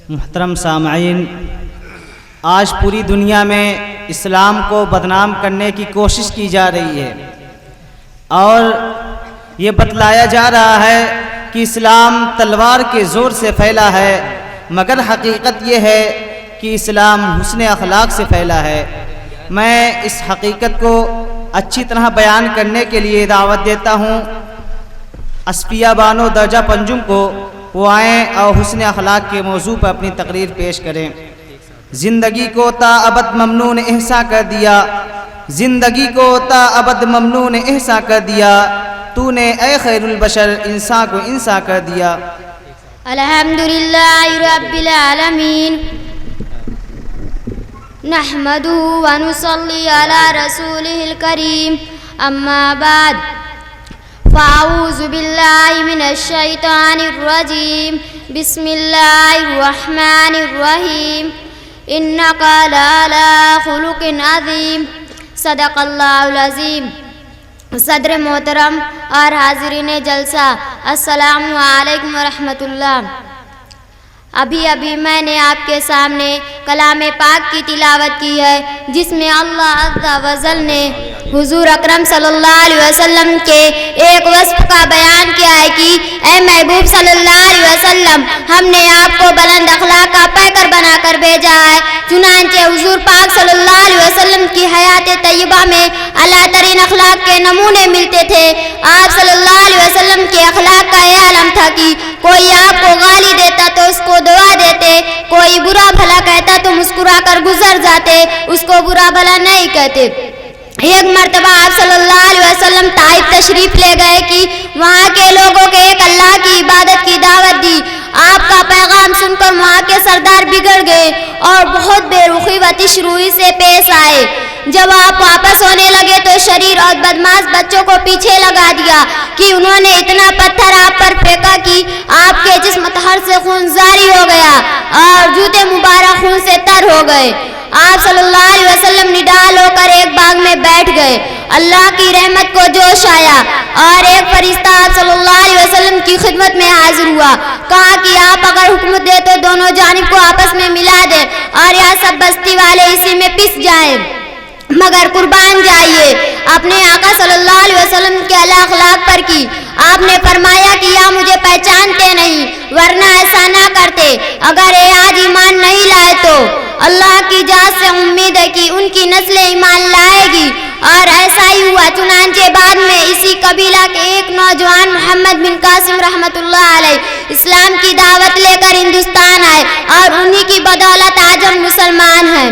محترم سامعین، آج پوری دنیا میں اسلام کو بدنام کرنے کی کوشش کی جا رہی ہے اور یہ بتلایا جا رہا ہے کہ اسلام تلوار کے زور سے پھیلا ہے، مگر حقیقت یہ ہے کہ اسلام حسن اخلاق سے پھیلا ہے۔ میں اس حقیقت کو اچھی طرح بیان کرنے کے لیے دعوت دیتا ہوں اصفیہ بانو درجہ پنجم کو، وہ آئیں اور حسن اخلاق کے موضوع پر اپنی تقریر پیش کریں۔ زندگی کو تا ابد ممنون احساں کر دیا، زندگی کو تا ابد ممنون احساں کر دیا، تو نے اے خیر البشر انسان کو انسان کر دیا۔ الحمدللہ رب العالمین، نحمدہ ونصلی علی رسولہ الکریم، اما بعد فاعوذ باللہ من الشیطان الرجیم، بسم اللہ الرحمن الرحیم، انک لعلی خلق عظیم، صدق اللہ العظیم۔ صدر محترم اور حاضرین جلسہ، السلام علیکم ورحمۃ اللہ۔ ابھی میں نے آپ کے سامنے کلام پاک کی تلاوت کی ہے، جس میں اللہ عز و جل نے حضور اکرم صلی اللہ علیہ وسلم کے ایک وصف کا بیان کیا ہے کہ اے محبوب صلی اللہ علیہ وسلم، ہم نے آپ کو بلند اخلاق کا پیکر بنا کر بھیجا ہے۔ چنانچہ حضور پاک صلی اللہ علیہ وسلم کی حیات طیبہ میں اعلیٰ ترین اخلاق کے نمونے ملتے تھے۔ آپ صلی اللہ علیہ وسلم کے اخلاق کا یہ عالم تھا کہ کوئی آپ کو گالی دیتا تو اس کو دعا دیتے، کوئی برا بھلا کہتا تو مسکرا کر گزر جاتے، اس کو برا بھلا نہیں کہتے۔ ایک مرتبہ آپ صلی اللہ علیہ وسلم طائف تشریف لے گئے کہ وہاں کے لوگوں کے ایک اللہ کی عبادت کی دعوت دی۔ آپ کا پیغام سن کر وہاں کے سردار بگڑ گئے اور بہت بے رخی و تش روی سے پیش آئے۔ جب آپ واپس ہونے لگے تو شریر اور بدماش بچوں کو پیچھے لگا دیا کہ انہوں نے اتنا پتھر آپ پر پھینکا کہ آپ کے جسم طہر سے خون جاری ہو گیا اور جوتے مبارک خون سے تر ہو گئے۔ آپ صلی اللہ علیہ وسلم نڈال ہو کر ایک باغ میں بیٹھ گئے۔ اللہ کی رحمت کو جوش آیا اور ایک فرشتہ آپ صلی اللہ علیہ وسلم کی خدمت میں حاضر ہوا۔ کہا کہ آپ اگر حکم دے تو دونوں جانب کو آپس میں ملا دیں اور یہ سب بستی والے اسی میں پس جائیں، مگر قربان جائیے اپنے آقا صلی اللہ علیہ وسلم کے اعلیٰ اخلاق پر کی۔ آپ نے فرمایا کہ یا مجھے پہچانتے نہیں ورنہ ایسا نہ کرتے، اگر یہ آج ایمان نہیں لائے تو اللہ کی ذات سے امید ہے کہ ان کی نسل ایمان لائے گی، اور ایسا ہی ہوا۔ چنانچہ بعد میں اسی قبیلہ کے ایک نوجوان محمد بن قاسم رحمۃ اللہ علیہ اسلام کی دعوت لے کر ہندوستان آئے اور انہی کی بدولت آج ہم مسلمان ہیں۔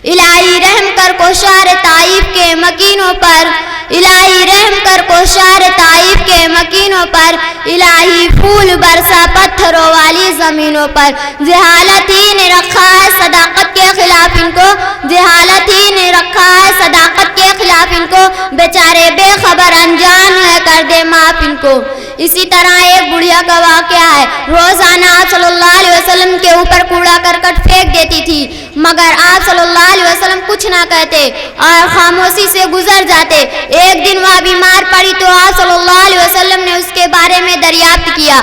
الہی رحم کر کوشار طائف کے مکینوں پر، الہی رحم کر کوشار طائف کے مکینوں پر، الہی پھول برسا پتھروں والی زمینوں پر۔ جہالت ہی نے رکھا ہے صداقت کے خلاف ان کو، جہالت ہی نے رکھا ہے صداقت کے خلاف ان کو، بیچارے بے خبر انجان ہے کر دے معاف ان کو۔ اسی طرح ایک بڑھیا کا واقعہ ہے، روزانہ آپ صلی اللہ علیہ وسلم کے اوپر کوڑا کرکٹ پھینک دیتی تھی، مگر آپ صلی اللہ علیہ وسلم کچھ نہ کہتے اور خاموشی سے گزر جاتے۔ ایک دن وہ بیمار پڑی تو آپ صلی اللہ علیہ وسلم نے اس کے بارے میں دریافت کیا۔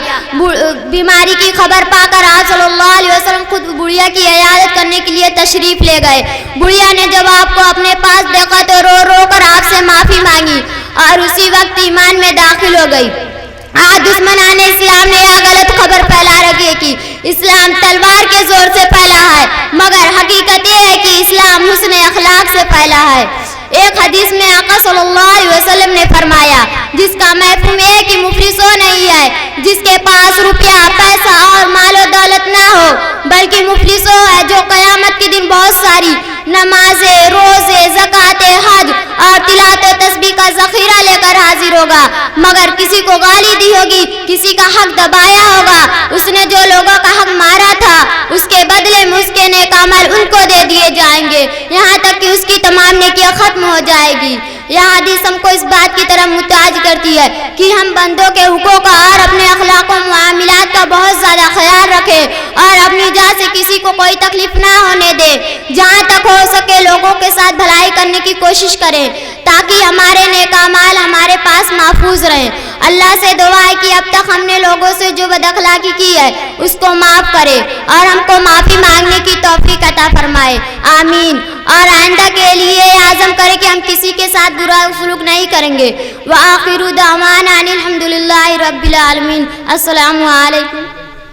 بیماری کی خبر پا کر آپ صلی اللہ علیہ وسلم خود بڑھیا کی عیادت کرنے کے لیے تشریف لے گئے۔ بڑھیا نے جب آپ کو اپنے پاس دیکھا تو رو رو کر آپ سے معافی مانگی اور اسی وقت ایمان میں داخل ہو گئی۔ آج دشمنان اسلام نے یہ غلط خبر پھیلا رکھی ہے کہ اسلام تلوار کے زور سے پھیلا ہے، مگر حقیقت یہ ہے کہ اسلام حسن اخلاق سے پھیلا ہے۔ ایک حدیث میں آقا صلی اللہ علیہ وسلم نے فرمایا، جس کا مفہوم ہے کہ مفلس وہ نہیں ہے جس کے پاس روپیہ پیسہ اور مال و دولت نہ ہو، بلکہ مفلس وہ ہے جو قیامت کے دن بہت ساری نمازیں، روزے، زکوٰۃ، حج اور تلاوت و تسبیح کا ذخیرہ لے کر حاضر ہوگا، مگر کسی کو گالی دی ہوگی، کسی کا حق دبایا ہوگا، اس نے جو لوگوں کا حق مارا تھا اس کے بدلے میں اس کے نیک اعمال ان کو دے دیے جائیں گے، یہاں تک کہ اس کی تمام نیکیاں ختم ہو جائے گی۔ یہ حدیث ہم کو اس بات کی طرف متوجہ کرتی ہے کہ ہم بندوں کے حقوق اور اپنے اخلاق و معاملات کا بہت زیادہ خیال رکھیں اور اپنی جان سے کسی کو کوئی تکلیف نہ ہونے دیں۔ جہاں تک ہو سکے لوگوں کے ساتھ بھلائی کرنے کی کوشش کریں تاکہ ہمارے نیک اعمال ہمارے پاس محفوظ رہیں۔ اللہ سے دعا ہے کہ اب تک ہم نے لوگوں سے جو بد اخلاقی کی ہے اس کو معاف کرے اور ہم کو معافی مانگنے کی توفیق عطا فرمائے، آمین۔ اور آئندہ کے لیے عزم کرے کہ ہم کسی کے ساتھ برا سلوک نہیں کریں گے۔ وآخر دعوانا ان الحمد للہ رب العالمین۔ السلام علیکم۔